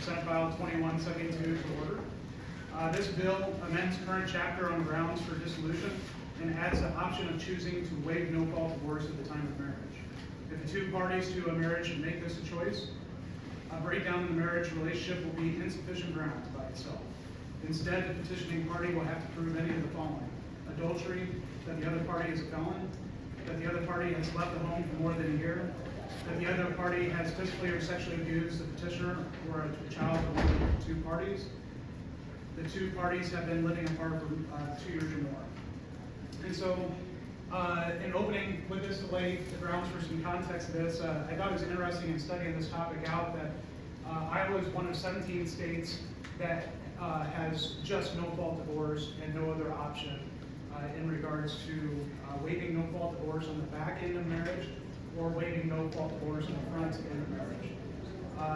Senate File 2172 to order. This bill amends current chapter on grounds for dissolution and adds the option of choosing to waive no-fault divorce at the time of marriage. If the two parties to a marriage make this a choice, a breakdown in the marriage relationship will be insufficient grounds by itself. Instead, the petitioning party will have to prove any of the following: adultery, that the other party is a felon, that the other party has left the home for more than a year, that the other party has physically or sexually abused the petitioner or a child of one of the two parties. The two parties have been living apart for 2 years or more. And so, in opening with this delay, the grounds for some context of this, I thought it was interesting in studying this topic out that Iowa is one of 17 states that has just no-fault divorce and no other option in regards to waiving no-fault divorce on the back end of marriage or waiving no-fault divorce on the front end of marriage.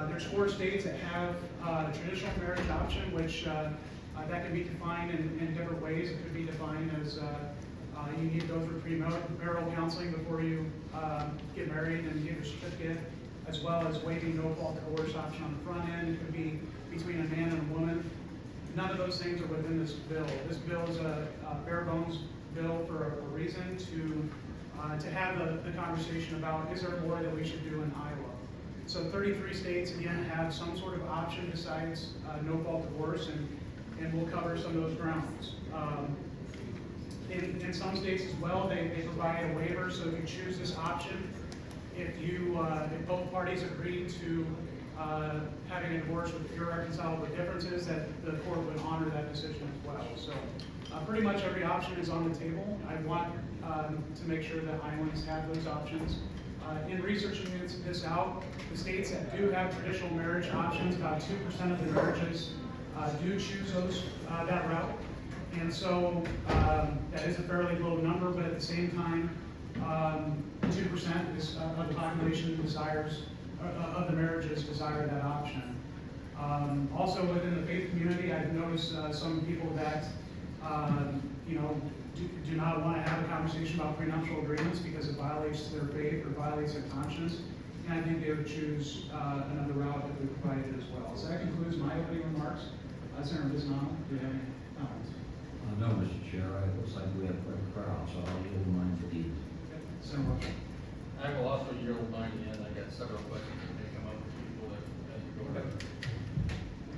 There's 4 states that have a traditional marriage option, which that can be defined in different ways. It could be defined as you need to go through premarital counseling before you get married and get your certificate, as well as waiving no-fault divorce option on the front end. It could be between a man and a woman. None of those things are within this bill. This bill is a bare bones bill for a reason to have the conversation about, is there more that we should do in Iowa? So 33 states, again, have some sort of option besides no-fault divorce, and we'll cover some of those grounds. In some states as well, they provide a waiver, so if you choose this option, if both parties agree to having a divorce with irreconcilable differences, that the court would honor that decision as well. So pretty much every option is on the table. I want to make sure that Iowans have those options. In researching this out, the states that do have traditional marriage options, about 2% of the marriages do choose that route. And so that is a fairly low number, but at the same time, 2% of the population of the marriages desire that option. Also within the faith community, I've noticed some people that do not want to have a conversation about prenuptial agreements because it violates their faith or violates their conscience. And I think they would choose another route that we provided as well. So that concludes my opening remarks. Senator Bisnano, do you have any comments? No, Mr. Chair. It looks like we have quite a crowd, so I'll yield mine for the Senator Russell. I will also yield mine in. I got several questions that may come up with people as you go ahead.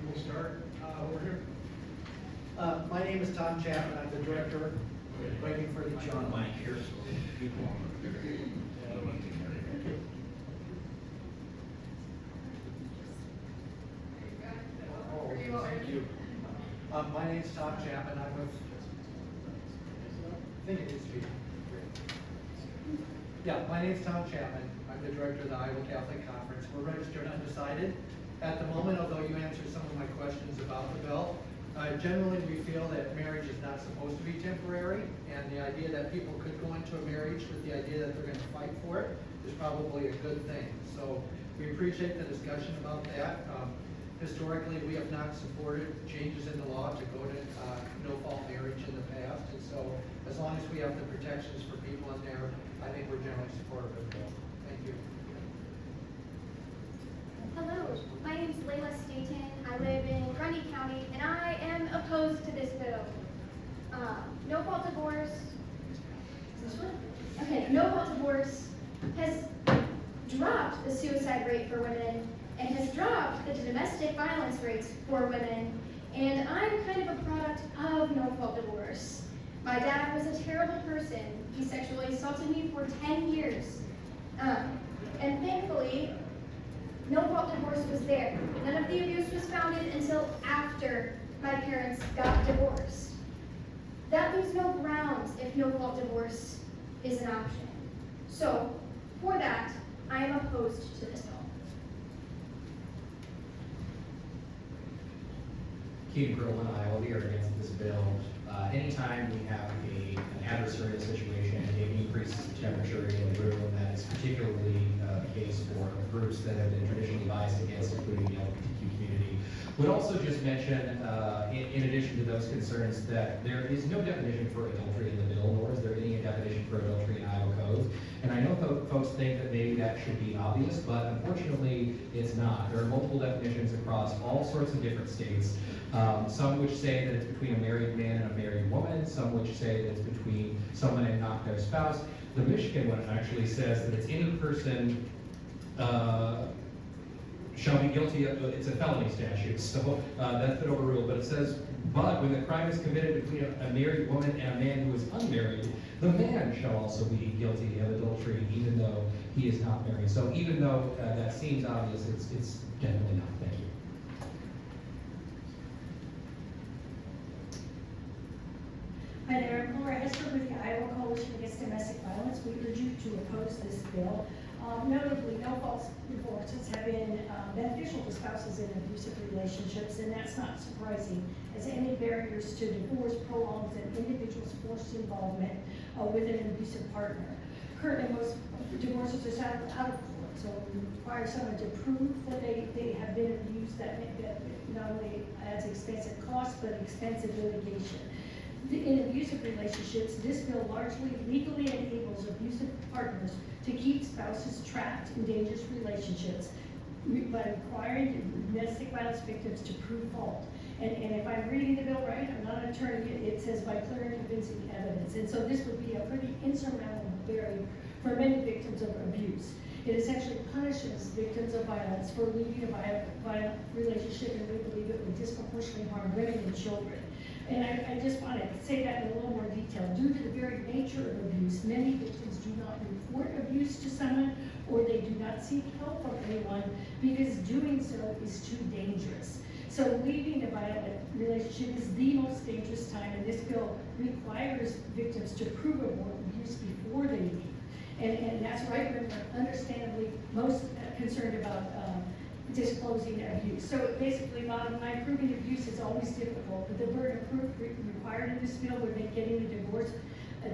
We'll start over here. My name is Tom Chapman. I'm the director, waiting for the John. mic here, so people on the Thank you. My name is Tom Chapman. I'm with, I think it needs to be. Yeah, my name is Tom Chapman. I'm the director of the Iowa Catholic Conference. We're registered undecided at the moment, although you answered some of my questions about the bill. Generally, we feel that marriage is not supposed to be temporary, and the idea that people could go into a marriage with the idea that they're going to fight for it is probably a good thing. So we appreciate the discussion about that. Historically, we have not supported changes in the law to go to no-fault marriage in the past, and so as long as we have the protections for people in there, I think we're generally supportive of the bill. Thank you. Hello, my name is Layla Staten. I live in Grundy County, and I am opposed to this bill. No-fault divorce. Is this one? Okay, no-fault divorce has dropped the suicide rate for women and has dropped the domestic violence rates for women. And I'm kind of a product of no-fault divorce. My dad was a terrible person. He sexually assaulted me for 10 years. And thankfully, no-fault divorce was there. None of the abuse was founded until after my parents got divorced. That leaves no grounds if no-fault divorce is an option. So, for that, I am opposed to this bill. Keith Grillman, Iowa, we are against this bill. Anytime we have an adversarial situation, it increases the temperature in the room. That is particularly the case for groups that have been traditionally biased against, including the LGBTQ community. Would also just mention, in addition to those concerns, that there is no definition for adultery in the bill, nor is there any definition for adultery in Iowa codes. And I know folks think that maybe that should be obvious, but unfortunately, it's not. There are multiple definitions across all sorts of different states. Some which say that it's between a married man and a married woman, some which say that it's between someone and not their spouse. The Michigan one actually says that it's any person shall be guilty of, it's a felony statute, so that's been overruled, but it says, but when the crime is committed between a married woman and a man who is unmarried, the man shall also be guilty of adultery even though he is not married. So even though that seems obvious, it's definitely not. Thank you. Hi there, I'm Laura Hester with the Iowa Coalition Against Domestic Violence. We urge you to oppose this bill. Notably, no-fault divorces have been beneficial to spouses in abusive relationships, and that's not surprising, as any barriers to divorce prolongs an individual's forced involvement with an abusive partner. Currently, most divorces are settled out of court, so it requires someone to prove that they have been abused. That not only adds expensive costs, but expensive litigation. In abusive relationships, this bill largely legally enables abusive partners to keep spouses trapped in dangerous relationships by requiring domestic violence victims to prove fault. And if I'm reading the bill right, I'm not an attorney, it says by clear and convincing evidence. And so this would be a pretty insurmountable barrier for many victims of abuse. It essentially punishes victims of violence for leaving a violent relationship, and we believe it would disproportionately harm women and children. And I just want to say that in a little more detail. Due to the very nature of abuse, many victims do not report abuse to someone, or they do not seek help from anyone because doing so is too dangerous. So leaving a violent relationship is the most dangerous time, and this bill requires victims to prove abuse before they leave. And that's right, we're understandably most concerned about disclosing abuse. So basically, bottom line, proving abuse is always difficult, but the burden of proof required in this bill would make getting a divorce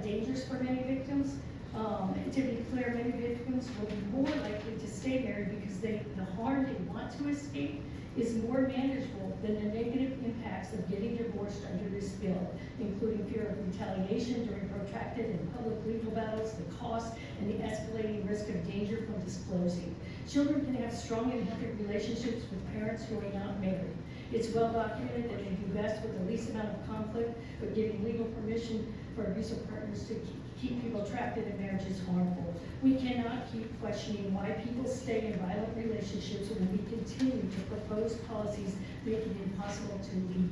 dangerous for many victims. To be clear, many victims will be more likely to stay married because the harm they want to escape is more manageable than the negative impacts of getting divorced under this bill, including fear of retaliation during protracted and public legal battles, the cost, and the escalating risk of danger from disclosing. Children can have strong and healthy relationships with parents who are not married. It's well documented that they do best with the least amount of conflict, but giving legal permission for abusive partners to keep people trapped in a marriage is harmful. We cannot keep questioning why people stay in violent relationships when we continue to propose policies making it impossible to leave.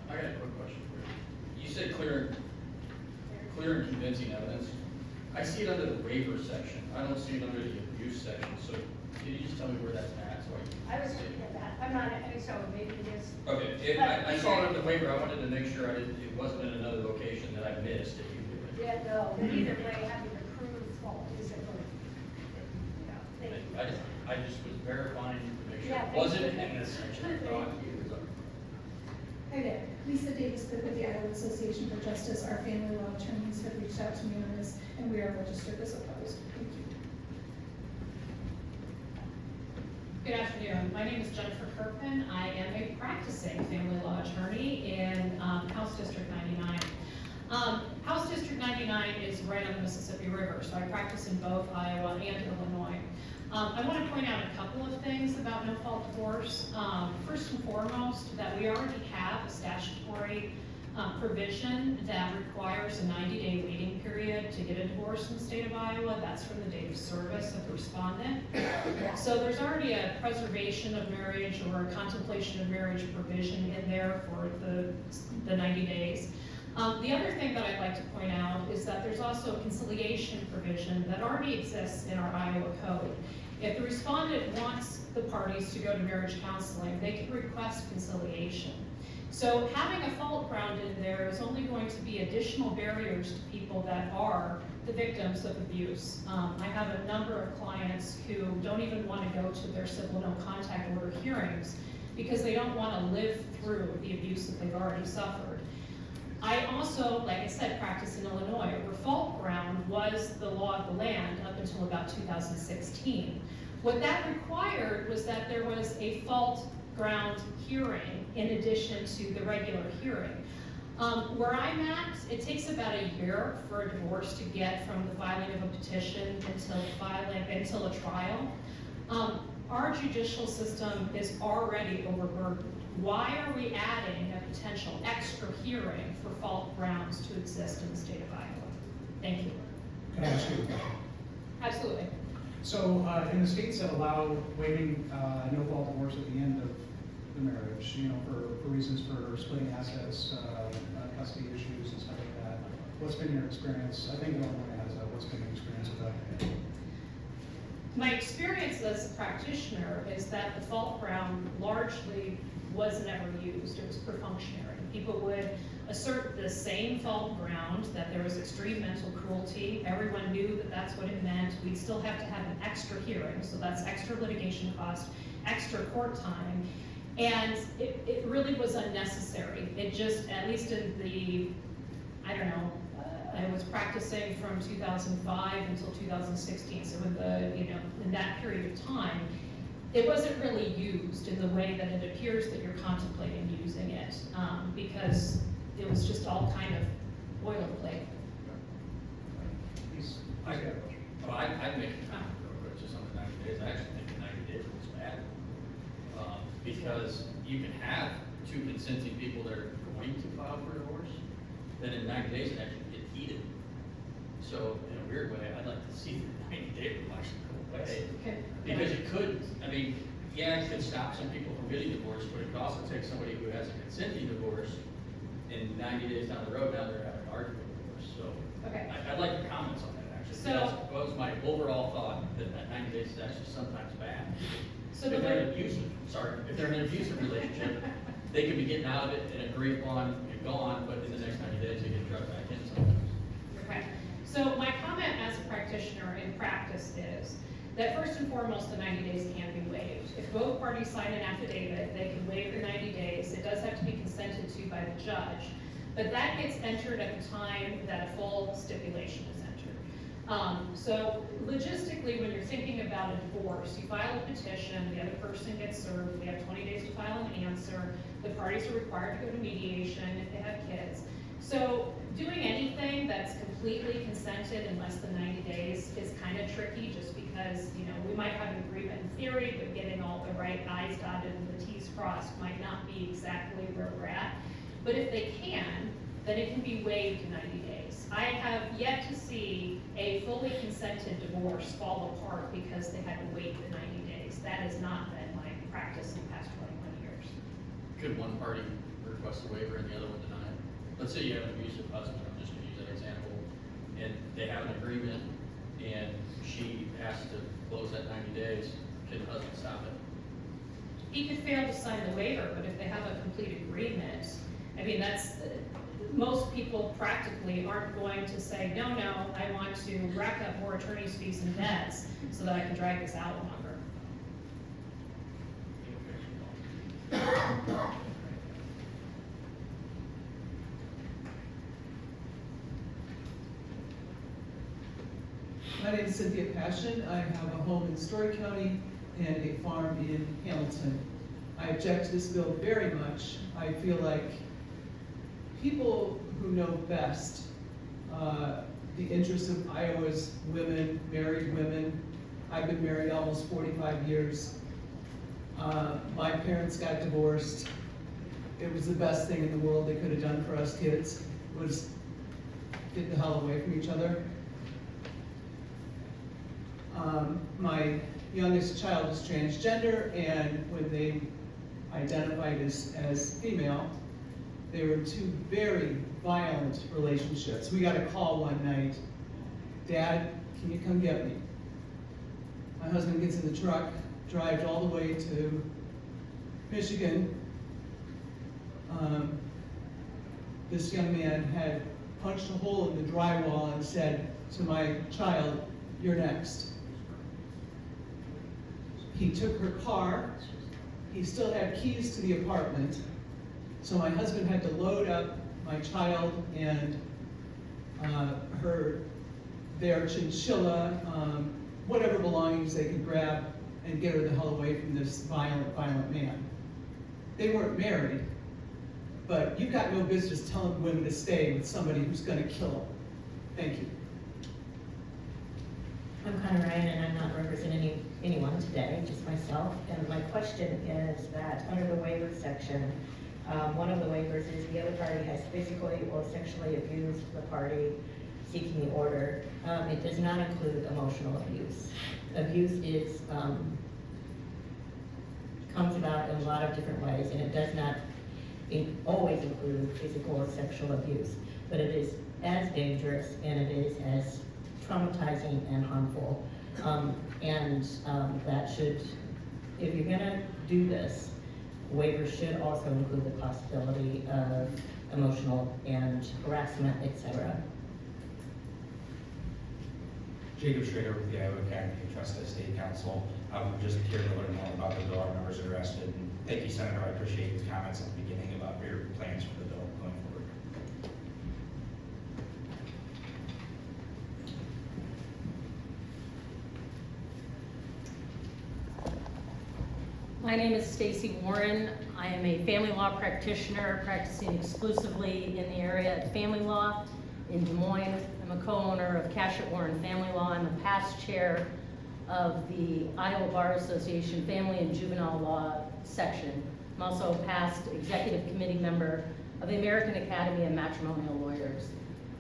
I got a quick question for you. You said clear and convincing evidence. I see it under the waiver section. I don't see it under the abuse section. So can you just tell me where that's at? So I was looking at that. I'm not, so maybe it is. Okay, I saw it under the waiver. I wanted to make sure it wasn't in another location that I missed. If you did. Yeah, no, but either way, having to prove fault is a burden. I just was verifying to make sure Yeah, it wasn't in this section. I thought it was. Hi there, Lisa Davis with the Iowa Association for Justice. Our family law attorneys have reached out to me on this, and we are registered as opposed. Thank you. Good afternoon. My name is Jennifer Kirkman. I am a practicing family law attorney in House District 99. House District 99 is right on the Mississippi River, so I practice in both Iowa and Illinois. I want to point out a couple of things about no-fault divorce. First and foremost, that we already have a statutory provision that requires a 90-day waiting period to get a divorce in the state of Iowa. That's from the date of service of the respondent. So there's already a preservation of marriage or a contemplation of marriage provision in there for the 90 days. The other thing that I'd like to point out is that there's also a conciliation provision that already exists in our Iowa code. If the respondent wants the parties to go to marriage counseling, they can request conciliation. So having a fault ground in there is only going to be additional barriers to people that are the victims of abuse. I have a number of clients who don't even want to go to their civil no contact order hearings because they don't want to live through the abuse that they've already suffered. I also, like I said, practice in Illinois, where fault ground was the law of the land up until about 2016. What that required was that there was a fault ground hearing in addition to the regular hearing. Where I'm at, it takes about a year for a divorce to get from the filing of a petition until a trial. Our judicial system is already overburdened. Why are we adding a potential extra hearing for fault grounds to exist in the state of Iowa? Thank you. Can I ask you a question? Absolutely. So, in the states that allow waiving no fault divorce at the end of the marriage, you know, for reasons for splitting assets, custody issues and stuff like that, what's been your experience? I think Illinois has that. What's been your experience with that? My experience as a practitioner is that the fault ground largely was never used. It was perfunctory. People would assert the same fault ground, that there was extreme mental cruelty. Everyone knew that that's what it meant. We'd still have to have an extra hearing, so that's extra litigation cost, extra court time. And it really was unnecessary. It just, at least in the, I don't know, I was practicing from 2005 until 2016, so in that period of time, it wasn't really used in the way that it appears that you're contemplating using it, because it was just all kind of boilerplate. I'd make a comment real quick, just on the 90 days. I actually think the 90 days was bad. Because you can have two consenting people that are going to file for divorce, then in 90 days it actually get heated. So in a weird way, I'd like to see the 90-day rule actually go away. Okay. Because you could, I mean, yeah, it could stop some people from getting divorced, but it could also take somebody who has a consenting divorce and 90 days down the road, now they're having an argument divorce. So Okay. I'd like your comments on that, actually. So- That was my overall thought, that 90 days is actually sometimes bad. So If the they're way, if they're in an abusive relationship, they could be getting out of it and agree upon and go on, but in the next 90 days, they get drugged back in sometimes. okay. So my comment as a practitioner in practice is that first and foremost, the 90 days can be waived. If both parties sign an affidavit, they can waive the 90 days. It does have to be consented to by the judge. But that gets entered at the time that a full stipulation is entered. So logistically, when you're thinking about a divorce, you file a petition, the other person gets served, we have 20 days to file an answer, the parties are required to go to mediation if they have kids. So doing anything that's completely consented in less than 90 days is kind of tricky, just because, we might have an agreement in theory, but getting all the right I's dotted and the T's crossed might not be exactly where we're at. But if they can, then it can be waived in 90 days. I have yet to see a fully consented divorce fall apart because they had to wait the 90 days. That has not been my practice in the past 21 years. Could one party request a waiver and the other one deny it? Let's say you have an abusive husband, I'm just gonna use that example, and they have an agreement, and she has to close that 90 days, can the husband stop it? He could fail to sign the waiver, but if they have a complete agreement, I mean, most people practically aren't going to say, no, I want to rack up more attorney's fees and debts so that I can drag this out longer. My name is Cynthia Passion. I have a home in Story County and a farm in Hamilton. I object to this bill very much. I feel like people who know best the interests of Iowa's women, married women. I've been married almost 45 years. My parents got divorced. It was the best thing in the world they could have done for us kids, was get the hell away from each other. My youngest child is transgender, and when they identified as female, they were in two very violent relationships. We got a call one night, "Dad, can you come get me?" My husband gets in the truck, drives all the way to Michigan. This young man had punched a hole in the drywall and said to my child, "You're next." He took her car. He still had keys to the apartment. So my husband had to load up my child and their chinchilla, whatever belongings they could grab, and get her the hell away from this violent man. they weren't married, but you've got no business telling women to stay with somebody who's gonna kill them. Thank you. I'm Connie Ryan, and I'm not representing anyone today, just myself. And my question is that under the waiver section, one of the waivers is the other party has physically or sexually abused the party seeking the order. It does not include emotional abuse. Abuse is, comes about in a lot of different ways, and it does not always include physical or sexual abuse. But it is as dangerous and it is as traumatizing and harmful. That should, if you're gonna do this, waivers should also include the possibility of emotional and harassment, etc. Jacob Schrader with the Iowa Academy of Justice State Council. We're just here to learn more about the bill. Our members are interested. And thank you, Senator. I appreciate your comments at the beginning about your plans for the bill going forward. My name is Stacy Warren. I am a family law practitioner practicing exclusively in the area of family law in Des Moines. I'm a co-owner of Cashett Warren Family Law. I'm a past chair of the Iowa Bar Association Family and Juvenile Law section. I'm also a past executive committee member of the American Academy of Matrimonial Lawyers,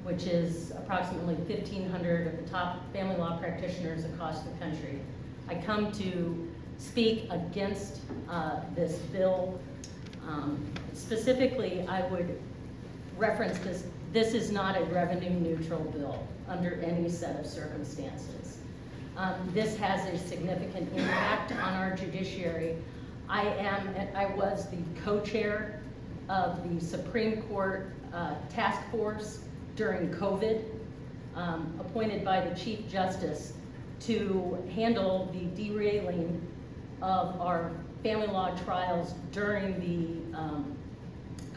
which is approximately 1,500 of the top family law practitioners across the country. I come to speak against this bill. Specifically, I would reference this. This is not a revenue neutral bill under any set of circumstances. This has a significant impact on our judiciary. I was the co-chair of the Supreme Court task force during COVID, appointed by the Chief Justice to handle the derailing of our family law trials during the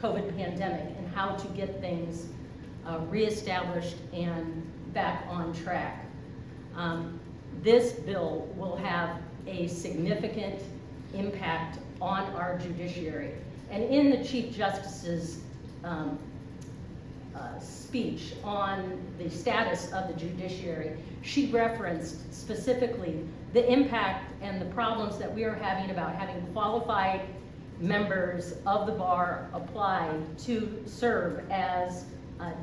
COVID pandemic and how to get things reestablished and back on track. This bill will have a significant impact on our judiciary. And in the Chief Justice's speech on the status of the judiciary, she referenced specifically the impact and the problems that we are having about having qualified members of the bar apply to serve as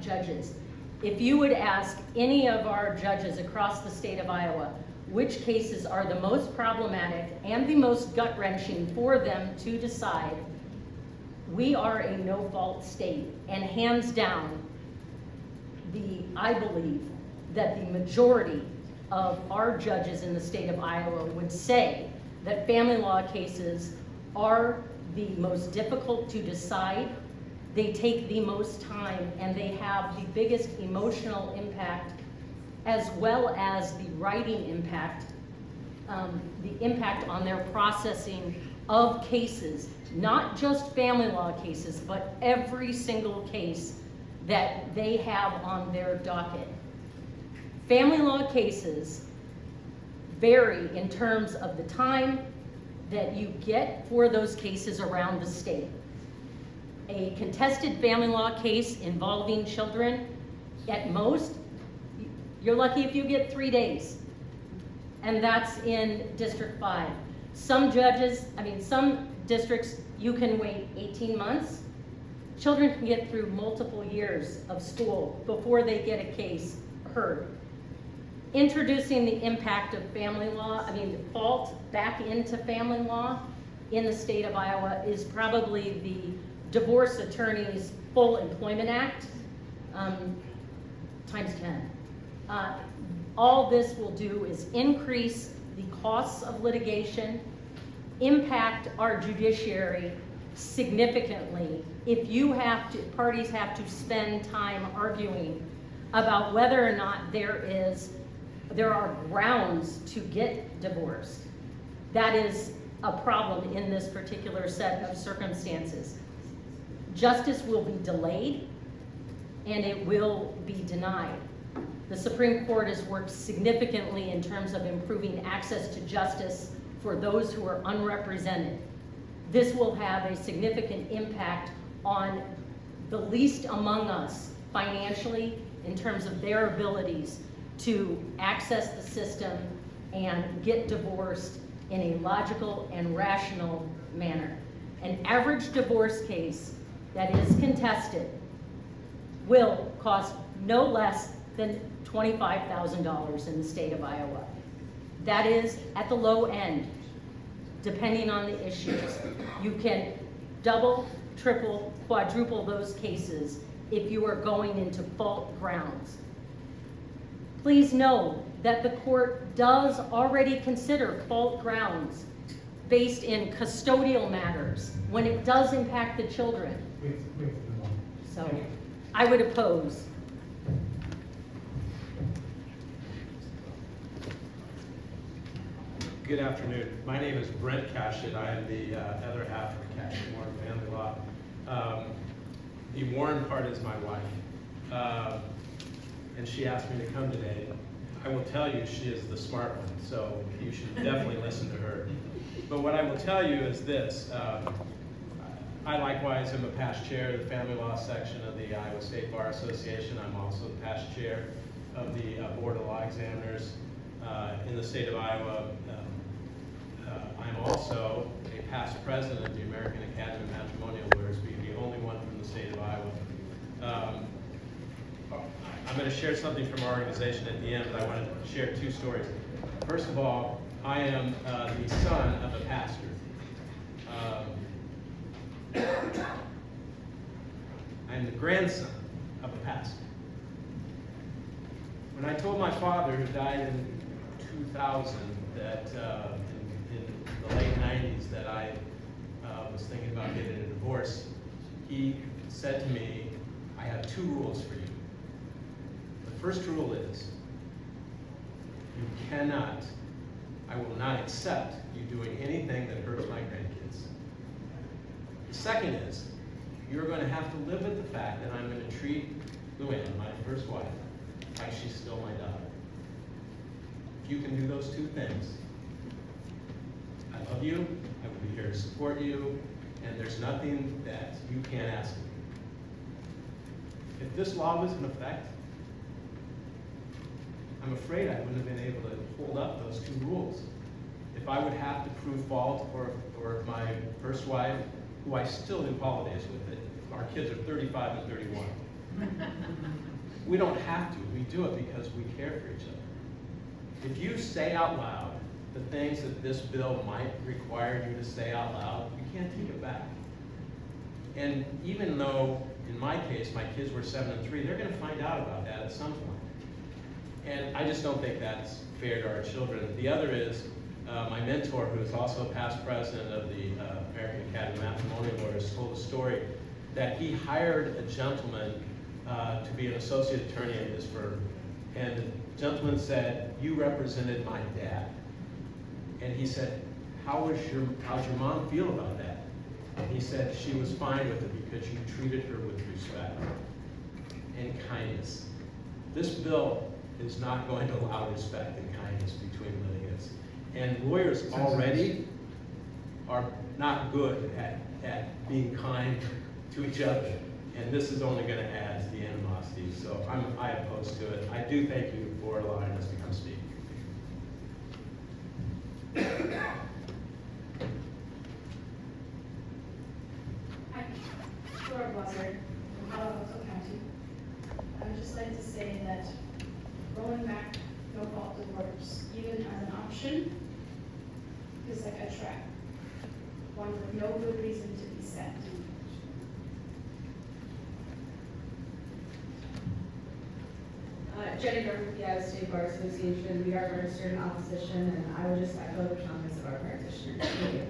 judges. If you would ask any of our judges across the state of Iowa which cases are the most problematic and the most gut-wrenching for them to decide, we are a no-fault state, and hands down, I believe that the majority of our judges in the state of Iowa would say that family law cases are the most difficult to decide, they take the most time, and they have the biggest emotional impact, as well as the writing impact, the impact on their processing of cases, not just family law cases, but every single case that they have on their docket. Family law cases vary in terms of the time that you get for those cases around the state. A contested family law case involving children, at most, you're lucky if you get 3 days. And that's in District 5. Some districts, you can wait 18 months. Children can get through multiple years of school before they get a case heard. Introducing the impact of family law, default back into family law in the state of Iowa is probably the Divorce Attorneys Full Employment Act times 10. All this will do is increase the costs of litigation, impact our judiciary significantly. If parties have to spend time arguing about whether or not there are grounds to get divorced, that is a problem in this particular set of circumstances. Justice will be delayed and it will be denied. The Supreme Court has worked significantly in terms of improving access to justice for those who are unrepresented. this will have a significant impact on the least among us financially in terms of their abilities to access the system and get divorced in a logical and rational manner. An average divorce case that is contested will cost no less than $25,000 in the state of Iowa. That is at the low end, depending on the issues. You can double, triple, quadruple those cases if you are going into fault grounds. Please know that the court does already consider fault grounds based in custodial matters when it does impact the children. So I would oppose. Good afternoon. My name is Brent Cashett. I am the other half of Cashett Warren Family Law. The Warren part is my wife, and she asked me to come today. I will tell you she is the smart one, so you should definitely listen to her. But what I will tell you is this. I likewise am a past chair of the Family Law section of the Iowa State Bar Association. I'm also the past chair of the Board of Law Examiners in the state of Iowa. I'm also a past president of the American Academy of Matrimonial Lawyers, being the only one from the state of Iowa. I'm going to share something from our organization at the end, but I want to share two stories. First of all, I am the son of a pastor. I'm the grandson of a pastor. When I told my father, who died in 2000, that in the late 90s, that I was thinking about getting a divorce, he said to me, I have two rules for you. The first rule is, you cannot, I will not accept you doing anything that hurts my grandkids. The second is, you're going to have to live with the fact that I'm going to treat Luann, my first wife, like she's still my daughter. If you can do those two things, I love you, I will be here to support you, and there's nothing that you can't ask me. If this law was in effect, I'm afraid I wouldn't have been able to hold up those two rules. If I would have to prove fault for my first wife, who I still do holidays with it, our kids are 35 and 31. We don't have to, we do it because we care for each other. If you say out loud the things that this bill might require you to say out loud, you can't take it back. And even though, in my case, my kids were 7 and 3, they're going to find out about that at some point. And I just don't think that's fair to our children. The other is, my mentor, who is also a past president of the American Academy of Matrimonial Lawyers, told a story that he hired a gentleman to be an associate attorney at his firm. And the gentleman said, you represented my dad. And he said, how's your mom feel about that? And he said, she was fine with it because you treated her with respect and kindness. This bill is not going to allow respect and kindness between litigants. And lawyers already are not good at being kind to each other. And this is only going to add to the animosity. So I oppose to it. I do thank you for allowing us to come speak. Hi, Laura Buzzard from Colorado County. I would just like to say that rolling back no fault divorce, even as an option, is like a trap, one with no good reason to be set. Jenny Burke with the Iowa State Bar Association. We are registered in opposition, and I would just echo the comments of our practitioners. Thank you.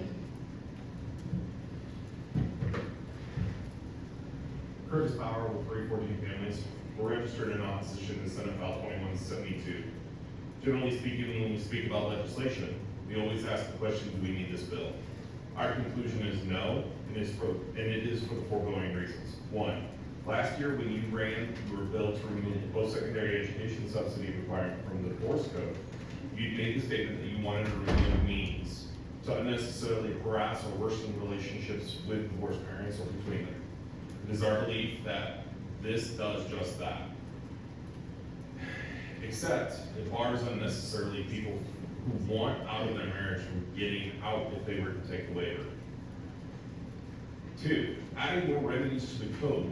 Curtis Power with 314 Families. We're registered in opposition to Senate File 2172. Generally speaking, when we speak about legislation, we always ask the question, do we need this bill? Our conclusion is no, and it is for the foregoing reasons. One, last year when you ran your bill to remove the post-secondary education subsidy requirement from the divorce code, you made the statement that you wanted to remove means to unnecessarily harass or worsen relationships with divorced parents or between them. It is our belief that this does just that. Except it bars unnecessarily people who want out of their marriage from getting out if they were to take the waiver. 2, adding more remedies to the code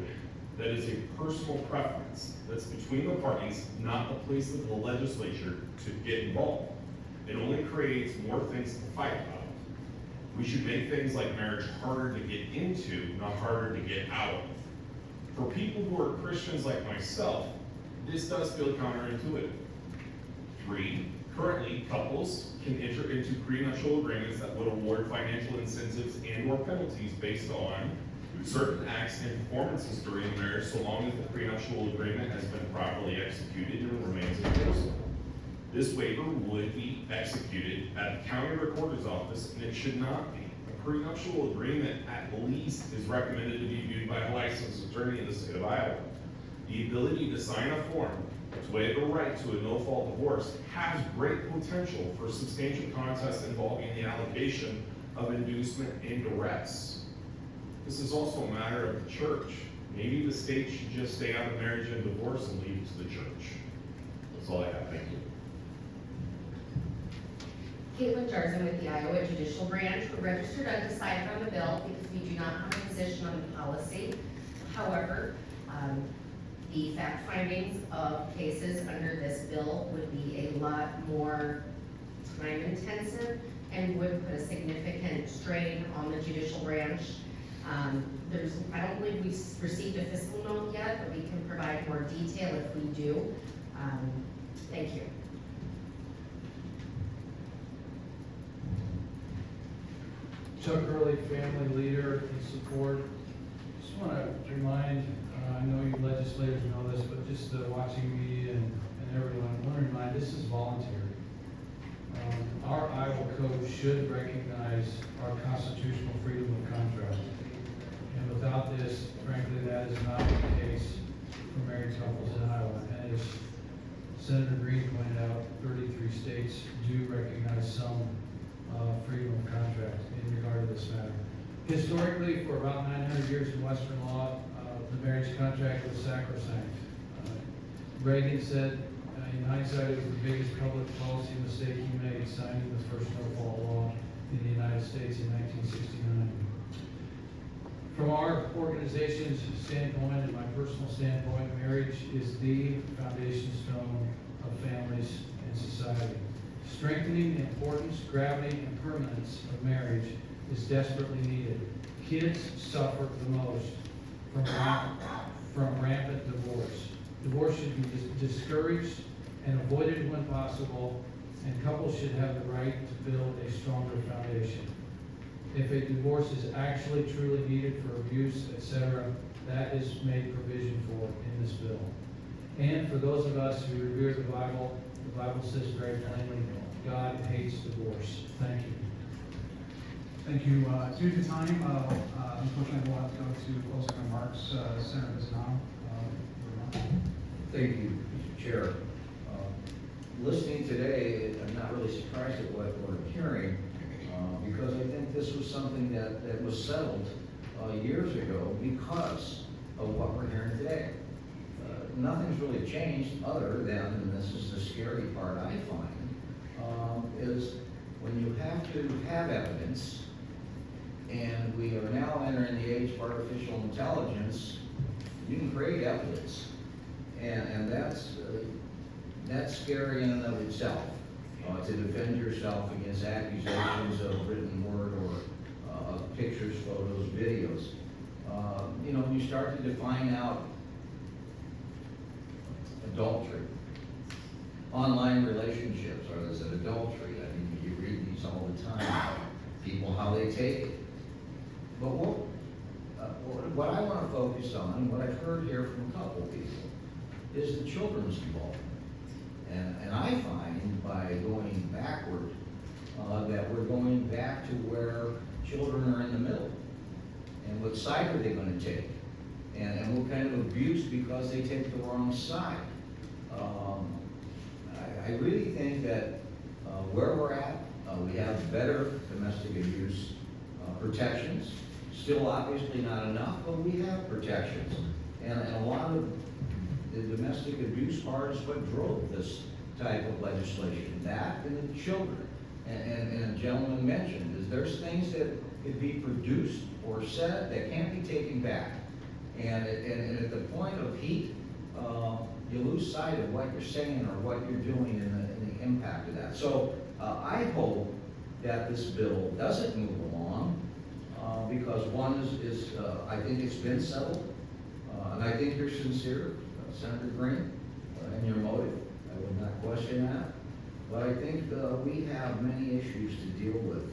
that is a personal preference that's between the parties, not the place of the legislature to get involved. It only creates more things to fight about. We should make things like marriage harder to get into, not harder to get out of. For people who are Christians like myself, this does feel counterintuitive. 3, currently, couples can enter into prenuptial agreements that would award financial incentives and/or penalties based on certain acts and performances during the marriage, so long as the prenuptial agreement has been properly executed and remains enforceable. This waiver would be executed at the county recorder's office, and it should not be. A prenuptial agreement, at least, is recommended to be viewed by a licensed attorney in the state of Iowa. The ability to sign a form to waive a right to a no-fault divorce has great potential for substantial contests involving the allegation of inducement and duress. This is also a matter of the church. Maybe the state should just stay out of marriage and divorce and leave it to the church. That's all I have. Thank you. Caitlin Jarzen with the Iowa Judicial Branch. We're registered undecided on the bill because we do not have a position on the policy. However, the fact findings of cases under this bill would be a lot more time intensive and would put a significant strain on the judicial branch. I don't believe we've received a fiscal note yet, but we can provide more detail if we do. Thank you. Chuck Hurley, family leader in support. Just want to remind, I know you legislators know this, but just watching media and everyone, I want to remind, this is voluntary. Our Iowa code should recognize our constitutional freedom of contract. And without this, frankly, that is not the case for married couples in Iowa. And as Senator Green pointed out, 33 states do recognize some freedom of contract in regard to this matter. Historically, for about 900 years in Western law, the marriage contract was sacrosanct. Reagan said, in hindsight, it was the biggest public policy mistake he made, signing the first no-fault law in the United States in 1969. From our organization's standpoint and my personal standpoint, marriage is the foundation stone of families and society. Strengthening the importance, gravity, and permanence of marriage is desperately needed. Kids suffer the most from rampant divorce. Divorce should be discouraged and avoided when possible, and couples should have the right to build a stronger foundation. If a divorce is actually truly needed for abuse, etc., that is made provision for in this bill. And for those of us who revere the Bible says very plainly, God hates divorce. Thank you. Thank you. Due to time, unfortunately, we'll have to go to closing remarks. Senator Bizanano. Thank you, Mr. Chair. Listening today, I'm not really surprised at what I'm hearing, because I think this was something that was settled years ago because of what we're hearing today. Nothing's really changed other than, and this is the scary part I find, is when you have to have evidence, and we are now entering the age of artificial intelligence, you can create evidence. And that's scary in and of itself, to defend yourself against accusations of written word or of pictures, photos, videos. When you start to define out adultery, online relationships, or is it adultery? I mean, you read these all the time, people, how they take it. But what I want to focus on, and what I've heard here from a couple people, is the children's involvement. And I find by going backward, that we're going back to where children are in the middle. And what side are they going to take? And what kind of abuse because they take the wrong side? I really think that where we're at, We have better domestic abuse protections. Still obviously not enough, but we have protections. And a lot of the domestic abuse part is what drove this type of legislation. That and the children. And a gentleman mentioned, is there's things that could be produced or said that can't be taken back. And at the point of heat, you lose sight of what you're saying or what you're doing and the impact of that. So I hope that this bill doesn't move along because one is I think it's been settled, and I think you're sincere, Senator Green, in your motive. I would not question that. But I think we have many issues to deal with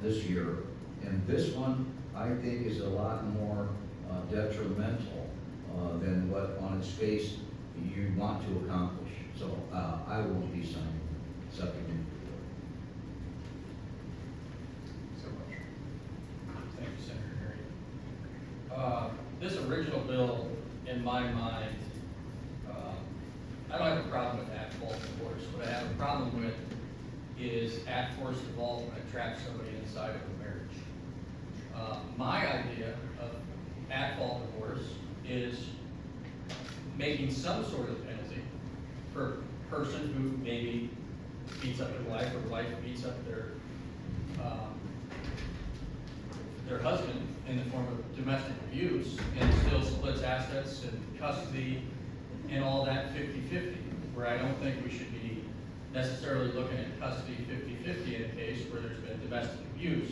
this year, and this one I think is a lot more detrimental than what on its face you want to accomplish. So I won't be signing subcommittee. So much. Thank you, Senator Harry. This original bill, in my mind, I don't have a problem with at-fault divorce. What I have a problem with is at-force involvement when it traps somebody inside of a marriage. My idea of at-fault divorce is making some sort of penalty for a person who maybe beats up their wife, or wife beats up their husband in the form of domestic abuse, and still splits assets and custody and all that 50-50, where I don't think we should be necessarily looking at custody 50-50 in a case where there's been domestic abuse.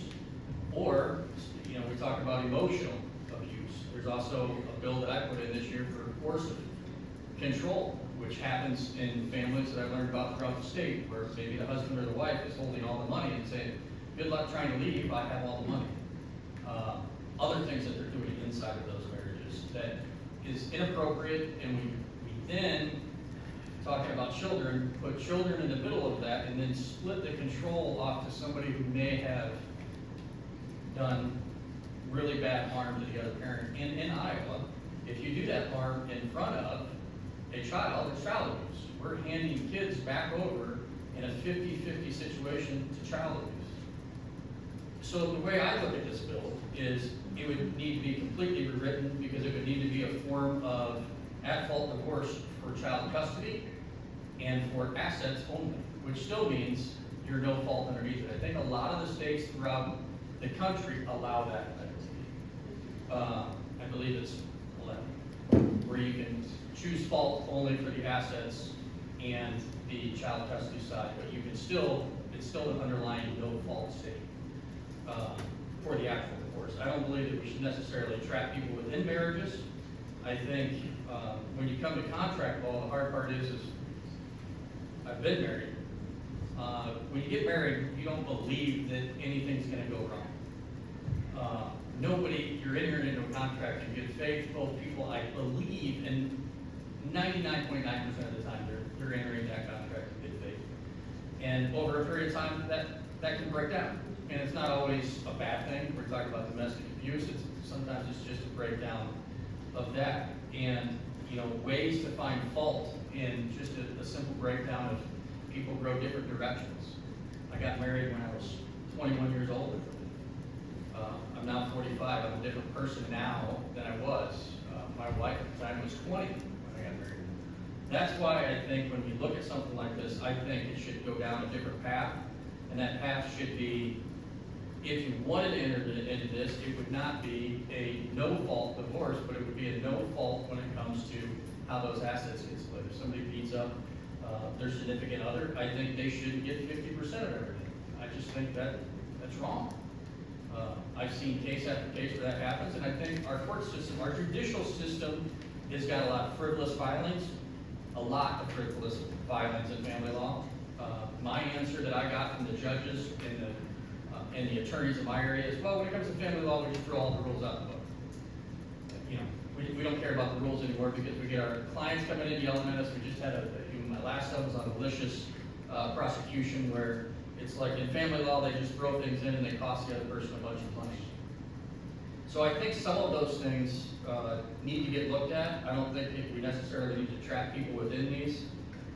Or, you know, we talk about emotional abuse. There's also a bill that I put in this year for coercive control, which happens in families that I've learned about throughout the state, where maybe the husband or the wife is holding all the money and saying, good luck trying to leave, I have all the money. Other things that they're doing inside of those marriages that is inappropriate, and we then, talking about children, put children in the middle of that and then split the control off to somebody who may have done really bad harm to the other parent. In Iowa, if you do that harm in front of a child, it's child abuse. We're handing kids back over in a 50-50 situation to child abuse. So the way I look at this bill is it would need to be completely rewritten, because it would need to be a form of at-fault divorce for child custody and for assets only, which still means you're no fault underneath it. I think a lot of the states throughout the country allow that. I believe it's 11, where you can choose fault only for the assets and the child custody side, but you can still, it's still an underlying no fault state for the actual divorce. I don't believe that we should necessarily trap people within marriages. I think when you come to contract law, the hard part is I've been married. When you get married, you don't believe that anything's going to go wrong. You're entering into a contract in good faith. Both people, I believe, and 99.9% of the time, they're entering that contract in good faith. And over a period of time, that can break down. And it's not always a bad thing. We're talking about domestic abuse. Sometimes it's just a breakdown of that. And, you know, ways to find fault in just a simple breakdown of people grow different directions. I got married when I was 21 years old. I'm now 45. I'm a different person now than I was. My wife at the time was 20 when I got married. That's why I think when we look at something like this, I think it should go down a different path. And that path should be, if you wanted to enter into this, it would not be a no-fault divorce, but it would be a no-fault when it comes to how those assets get split. If somebody beats up their significant other, I think they should get 50% of everything. I just think that's wrong. I've seen case after case where that happens, and I think our court system, our judicial system, has got a lot of frivolous filings, a lot of frivolous filings in family law. My answer that I got from the judges and the attorneys in my area is, well, when it comes to family law, we just throw all the rules out the book. You know, we don't care about the rules anymore because we get our clients coming in yelling at us. We just had my last stuff was on malicious prosecution, where it's like in family law, they just throw things in and they cost the other person a bunch of money. So I think some of those things need to get looked at. I don't think we necessarily need to trap people within these.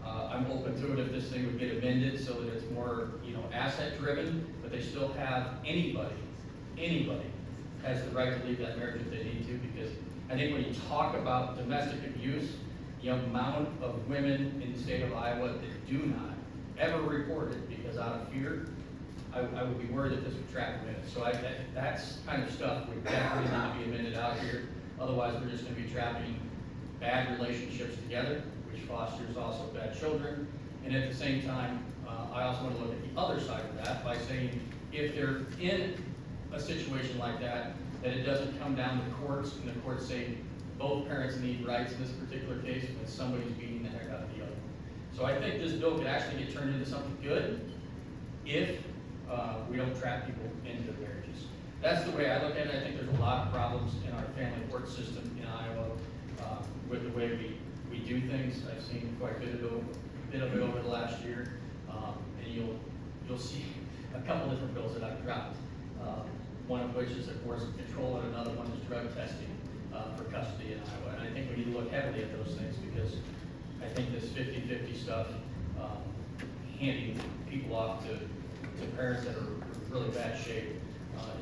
I'm open to it if this thing would get amended so that it's more, asset driven, but they still have anybody has the right to leave that marriage if they need to, because I think when you talk about domestic abuse, the amount of women in the state of Iowa that do not ever report it because out of fear, I would be worried that this would trap women. So that's kind of stuff would definitely not be amended out here. Otherwise, we're just gonna be trapping bad relationships together, which fosters also bad children. And at the same time, I also want to look at the other side of that by saying, if they're in a situation like that, that it doesn't come down to courts, and the courts say both parents need rights in this particular case, when somebody's beating the heck out of the other. So I think this bill could actually get turned into something good if we don't trap people into their marriages. That's the way I look at it. I think there's a lot of problems in our family court system in Iowa with the way we do things. I've seen quite a bit of it over the last year, and you'll see a couple different bills that I've dropped. One of which is abortion control, and another one is drug testing for custody in Iowa. And I think we need to look heavily at those things, because I think this 50-50 stuff, handing people off to parents that are in really bad shape,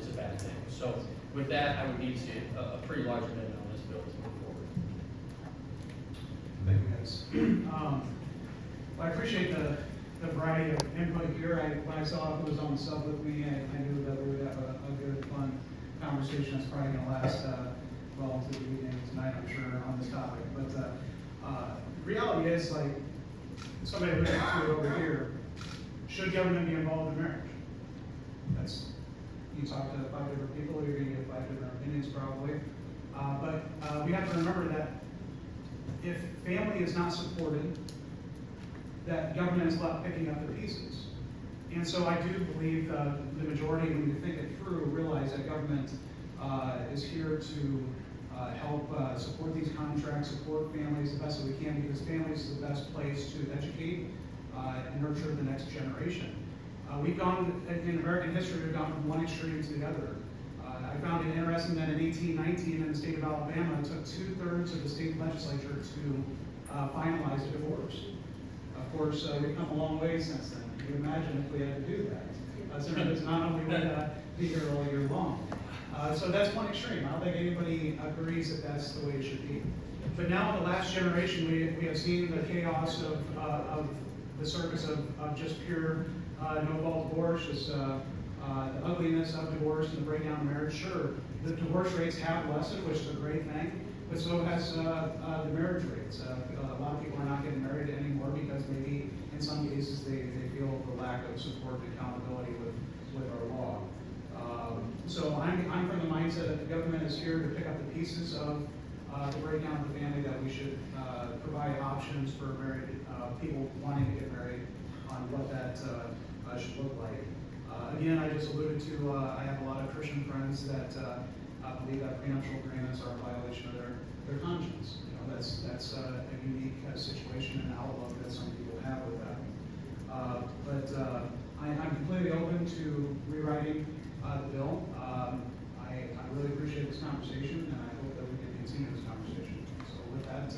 is a bad thing. So with that, I would need to see a pretty large amendment on this bill to move forward. Thank you, guys. Well, I appreciate the variety of input here. When I saw it was on the sub with me, I knew that we would have a good, fun conversation that's probably going to last well into the evening tonight, I'm sure, on this topic. But reality is, like somebody alluded to it over here, should government be involved in marriage? That's, you talk to 5 different people, you're going to get 5 different opinions probably. But we have to remember that if family is not supported, that government is left picking up the pieces. And so I do believe the majority, when you think it through, realize that government is here to help support these contracts, support families the best that we can, because families is the best place to educate and nurture the next generation. We've gone, in American history, we've gone from one extreme to the other. I found it interesting that in 1819 in the state of Alabama, it took 2/3 of the state legislature to finalize a divorce. Of course, we've come a long way since then. You can imagine if we had to do that. Senators not only would be here all year long. So that's one extreme. I don't think anybody agrees that that's the way it should be. But now in the last generation, we have seen the chaos of the circus of just pure no-fault divorce, just the ugliness of divorce and the breakdown of marriage. Sure, the divorce rates have lessened, which is a great thing, but so has the marriage rates. A lot of people are not getting married anymore because maybe in some cases they feel the lack of support and accountability with our law. So I'm from the mindset that the government is here to pick up the pieces of the breakdown of the family, that we should provide options for married people wanting to get married on what that should look like. Again, I just alluded to, I have a lot of Christian friends that believe that prenuptial agreements are a violation of their conscience. That's a unique situation and outlook that some people have with that. I'm completely open to rewriting the bill. I really appreciate this conversation, and I hope that we can continue this conversation. So with that,